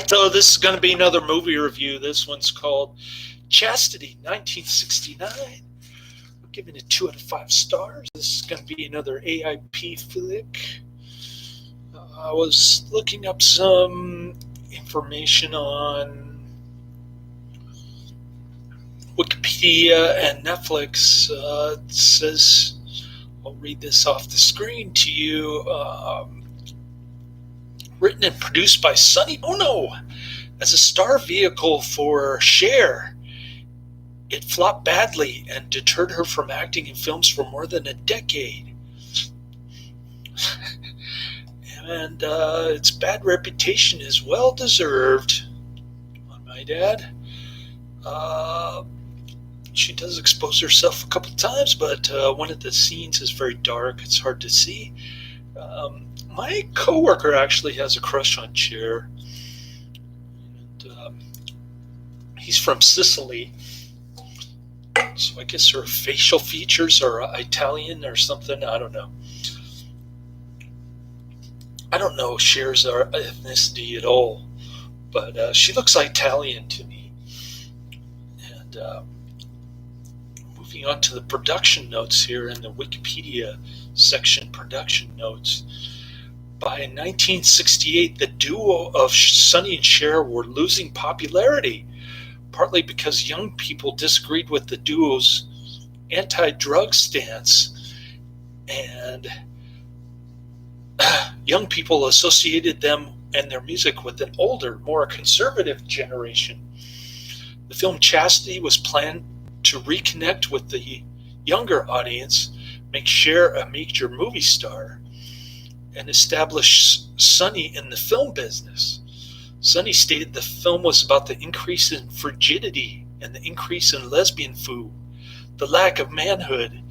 So this is going to be another movie review. This one's called Chastity, 1969. I'm giving it 2 out of 5 stars. This is going to be another AIP flick. I was looking up some information on Wikipedia and Netflix. It says, I'll read this off the screen to you. Written and produced by Sonny Bono as a star vehicle for Cher. It flopped badly and deterred her from acting in films for more than a decade. And its bad reputation is well deserved, I might add. She does expose herself a couple times, but one of the scenes is very dark. It's hard to see. My coworker actually has a crush on Cher. And, he's from Sicily. So I guess her facial features are Italian or something. I don't know. I don't know Cher's ethnicity at all. But she looks Italian to me. And moving on to the production notes here in the Wikipedia section, production notes. By 1968, the duo of Sonny and Cher were losing popularity, partly because young people disagreed with the duo's anti-drug stance, and young people associated them and their music with an older, more conservative generation. The film Chastity was planned to reconnect with the younger audience, make Cher a major movie star, and establish Sonny in the film business. Sonny stated the film was about the increase in frigidity and the increase in lesbian food, the lack of manhood,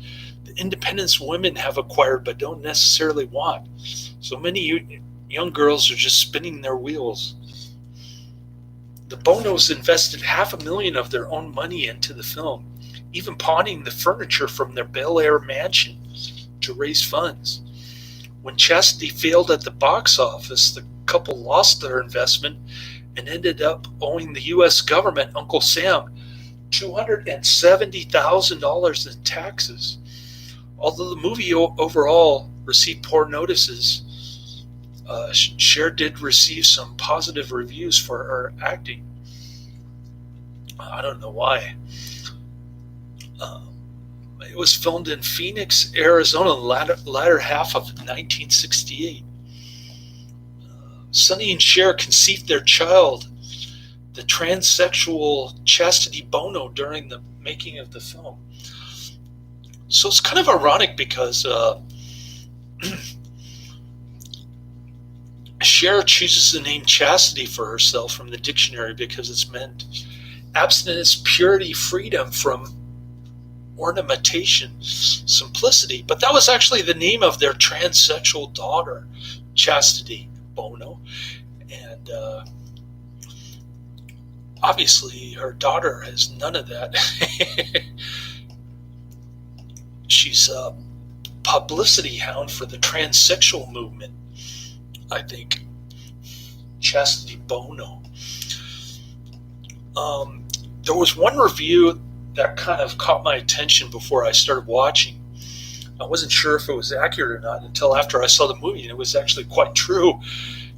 the independence women have acquired but don't necessarily want. So many young girls are just spinning their wheels. The Bonos invested $500,000 of their own money into the film, even pawning the furniture from their Bel Air mansion to raise funds. When Chastity failed at the box office, the couple lost their investment and ended up owing the U.S. government, Uncle Sam, $270,000 in taxes. Although the movie overall received poor notices, Cher did receive some positive reviews for her acting. I don't know why. It was filmed in Phoenix, Arizona, the latter half of 1968. Sonny and Cher conceived their child, the transsexual Chastity Bono, during the making of the film. So it's kind of ironic because Cher chooses the name Chastity for herself from the dictionary because it's meant abstinence, purity, freedom from ornamentation, simplicity. But that was actually the name of their transsexual daughter, Chastity Bono. And obviously her daughter has none of that. She's a publicity hound for the transsexual movement, I think. Chastity Bono. There was one review that kind of caught my attention before I started watching. I wasn't sure if it was accurate or not until after I saw the movie, and it was actually quite true.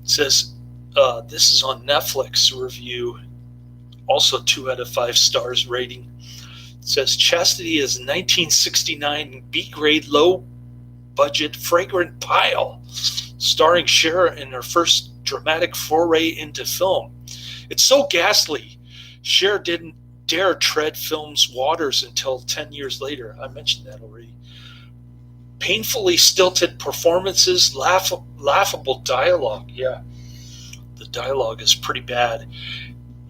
It says, this is on Netflix review, also 2 out of 5 stars rating. It says, Chastity is a 1969 B-grade, low-budget, fragrant pile, starring Cher in her first dramatic foray into film. It's so ghastly. Cher didn't dare tread film's waters until 10 years later. I mentioned that already. Painfully stilted performances, laughable dialogue. Yeah, the dialogue is pretty bad.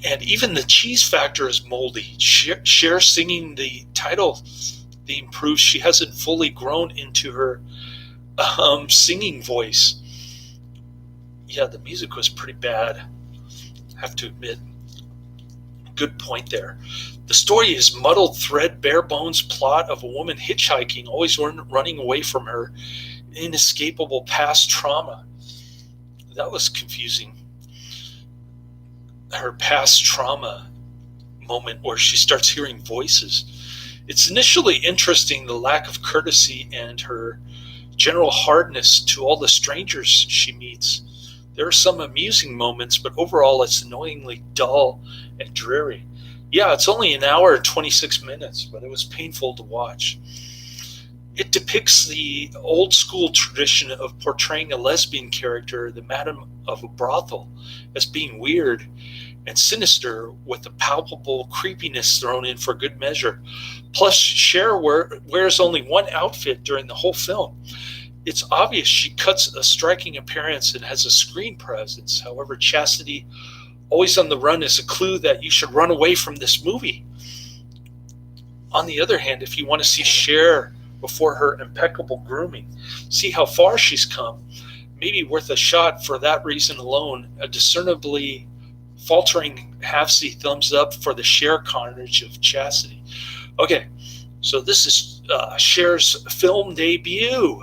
And even the cheese factor is moldy. Cher singing the title theme proves she hasn't fully grown into her singing voice. Yeah, the music was pretty bad, I have to admit. Good point there. The story is muddled thread, bare bones plot of a woman hitchhiking, always running away from her inescapable past trauma. That was confusing. her past trauma moment where she starts hearing voices. It's initially interesting, the lack of courtesy and her general hardness to all the strangers she meets. There are some amusing moments, but overall it's annoyingly dull and dreary. Yeah, it's only an hour and 26 minutes, but it was painful to watch. It depicts the old school tradition of portraying a lesbian character, the madam of a brothel, as being weird and sinister, with a palpable creepiness thrown in for good measure. Plus, Cher wears only one outfit during the whole film. It's obvious she cuts a striking appearance and has a screen presence. However, Chastity, always on the run, is a clue that you should run away from this movie. On the other hand, if you want to see Cher before her impeccable grooming, see how far she's come, maybe worth a shot for that reason alone. A discernibly faltering half-C thumbs up for the Cher carnage of Chastity. Okay, so this is Cher's film debut.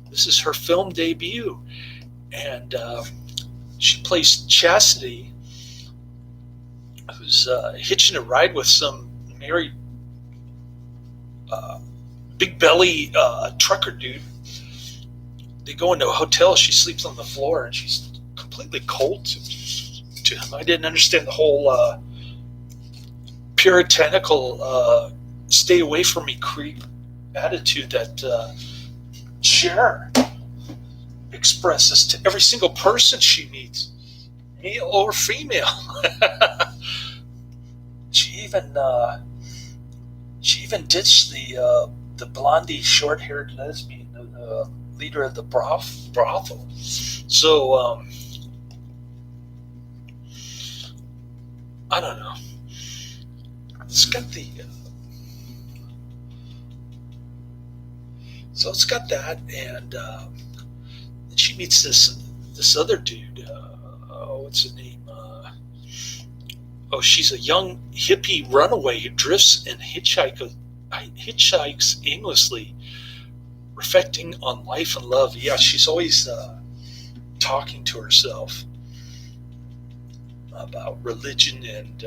This is her film debut, and she plays Chastity, who's hitching a ride with some married big belly trucker dude. They go into a hotel. She sleeps on the floor, and she's completely cold to him. I didn't understand the whole puritanical stay away from me creep attitude that Cher expresses to every single person she meets, male or female. She even ditched the blondie, short-haired lesbian, leader of the brothel. So I don't know. It's got the so it's got that, and then she meets this other dude. What's his name? She's a young hippie runaway who drifts and hitchhikes aimlessly, reflecting on life and love. Yeah, she's always talking to herself about religion and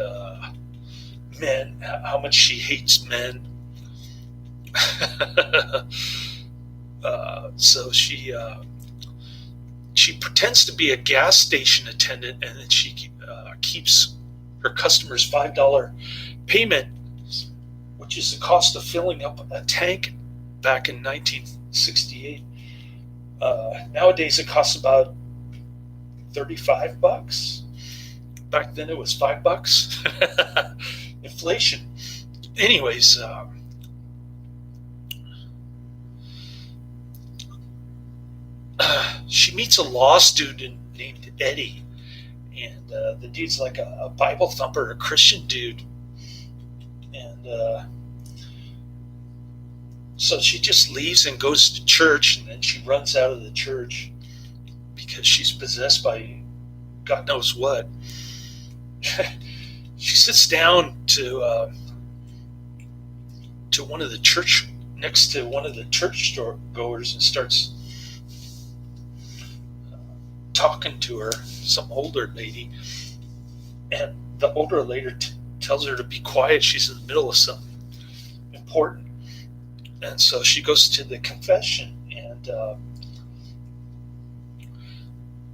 men, how much she hates men. So she pretends to be a gas station attendant, and then she keeps her customers $5 payment, which is the cost of filling up a tank back in 1968. Nowadays it costs about $35. Back then it was $5. Inflation. Anyways, she meets a law student named Eddie, and the dude's like a Bible thumper, a Christian dude, and so she just leaves and goes to church, and then she runs out of the church because she's possessed by God knows what. She sits down to one of the church, next to one of the church goers, and starts talking to her, some older lady, and the older lady tells her to be quiet. She's in the middle of something important, and so she goes to the confession, and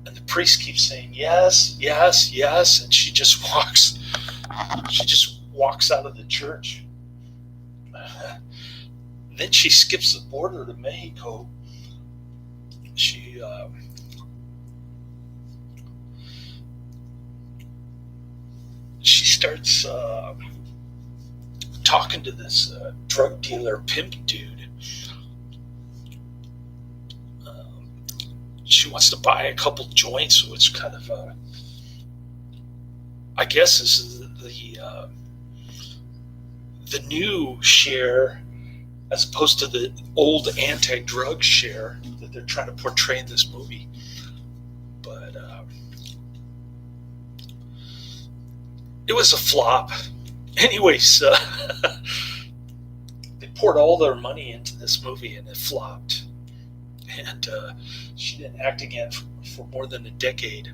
the priest keeps saying yes, yes, yes, and she just walks out of the church. Then she skips the border to Mexico. She starts talking to this drug dealer pimp dude. She wants to buy a couple joints, which kind of, I guess, is the new Cher, as opposed to the old anti-drug Cher that they're trying to portray in this movie. But it was a flop. Anyways, they poured all their money into this movie, and it flopped. And she didn't act again for more than a decade.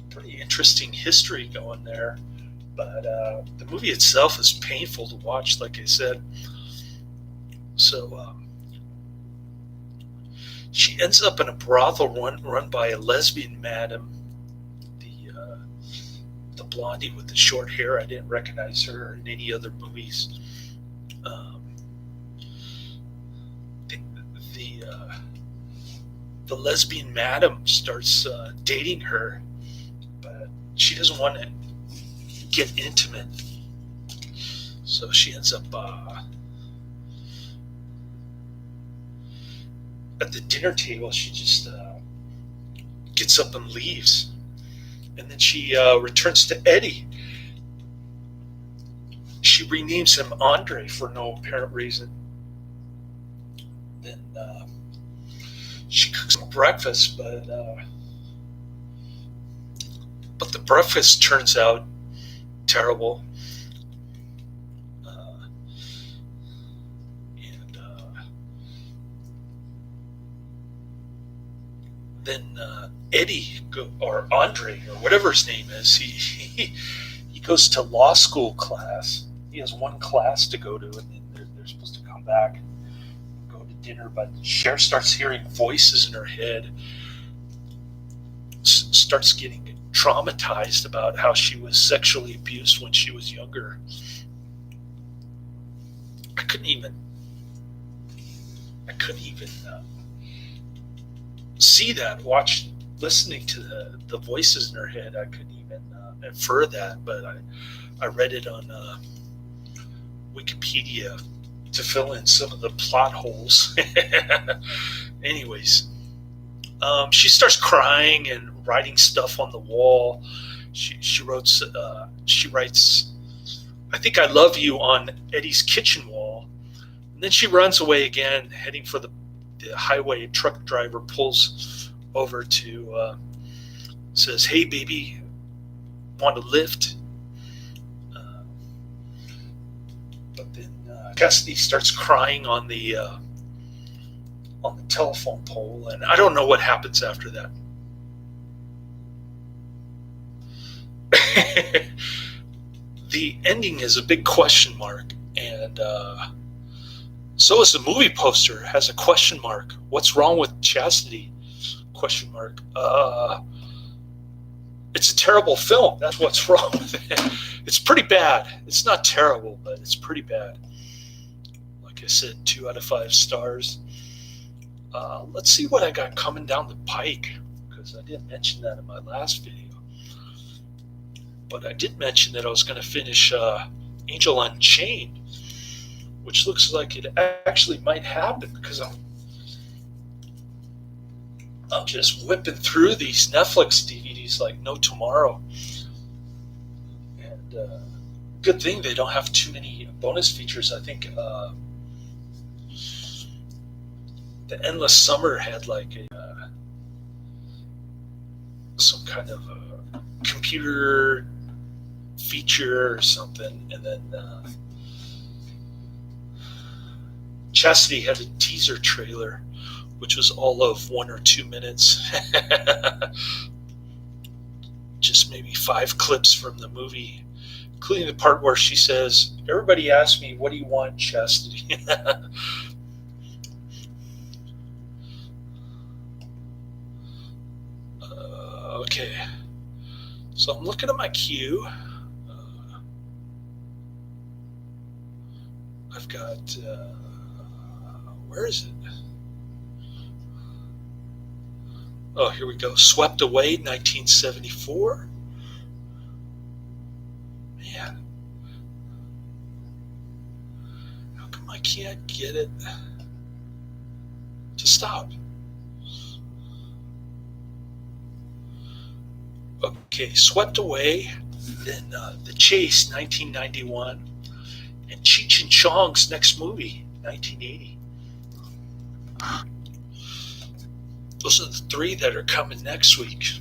Pretty interesting history going there. But the movie itself is painful to watch, like I said. So she ends up in a brothel run by a lesbian madam, the blondie with the short hair. I didn't recognize her in any other movies. Um, the the lesbian madam starts dating her, but she doesn't want to get intimate, so she ends up at the dinner table. She just gets up and leaves, and then she returns to Eddie. She renames him Andre for no apparent reason. Then she cooks him breakfast, but the breakfast turns out terrible. And then Eddie, or Andre, or whatever his name is, he goes to law school class. He has one class to go to, and then they're supposed to come back and go to dinner. But Cher starts hearing voices in her head, starts getting traumatized about how she was sexually abused when she was younger. I couldn't even see that. Listening to the voices in her head, I couldn't even infer that. But I read it on Wikipedia to fill in some of the plot holes. Anyways, she starts crying and writing stuff on the wall. She writes, "I think I love you" on Eddie's kitchen wall. And then she runs away again, heading for the highway. Truck driver pulls over to says, "Hey baby, want a lift?" But then Chastity starts crying on the telephone pole, and I don't know what happens after that. The ending is a big question mark, and so is the movie poster. It has a question mark. What's wrong with Chastity? Question mark. It's a terrible film. That's what's wrong with it. It's pretty bad. It's not terrible, but it's pretty bad. Like I said, 2 out of 5 stars. Let's see what I got coming down the pike, because I didn't mention that in my last video. But I did mention that I was going to finish Angel Unchained, which looks like it actually might happen, because I'm just whipping through these Netflix DVDs like no tomorrow. And good thing they don't have too many bonus features. I think The Endless Summer had like some kind of a computer feature or something, and then Chastity had a teaser trailer, which was all of 1 or 2 minutes. Just maybe 5 clips from the movie, including the part where she says, "Everybody asks me, what do you want, Chastity?" Okay, so I'm looking at my queue. I've got, where is it? Oh, here we go. Swept Away, 1974. Man, how come I can't get it to stop? Okay, Swept Away, then The Chase, 1991, and Cheech and Chong's next movie, 1980. Those are the 3 that are coming next week.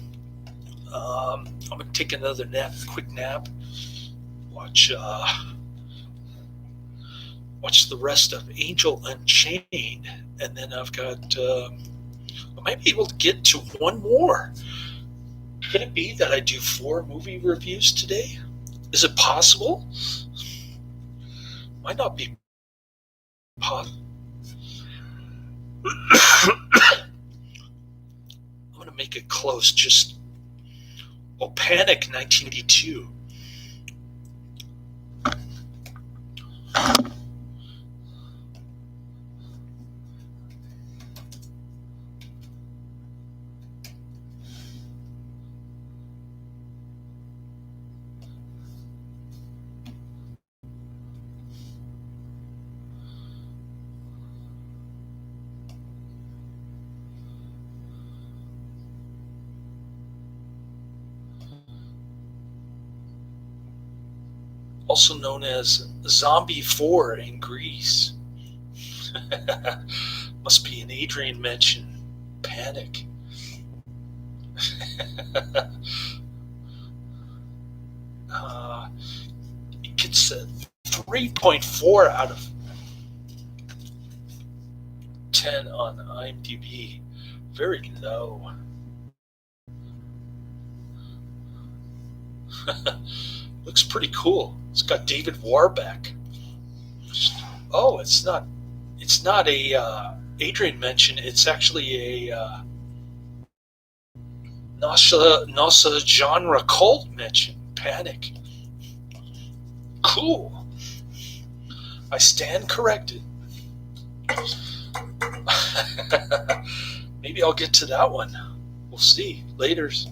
I'm going to take another quick nap, watch the rest of Angel Unchained, and then I'm I might be able to get to one more. Could it be that I do 4 movie reviews today? Is it possible? Might not be possible. I'm going to make it close. Just Panic 1982. Also known as Zombie 4 in Greece. Must be an Adrian mention. Panic. It gets a 3.4 out of 10 on IMDb. Very low. Looks pretty cool. It's got David Warbeck. Oh, it's not a Adrian mention. It's actually a NASA genre cult mention. Panic. Cool. I stand corrected. Maybe I'll get to that one. We'll see. Laters.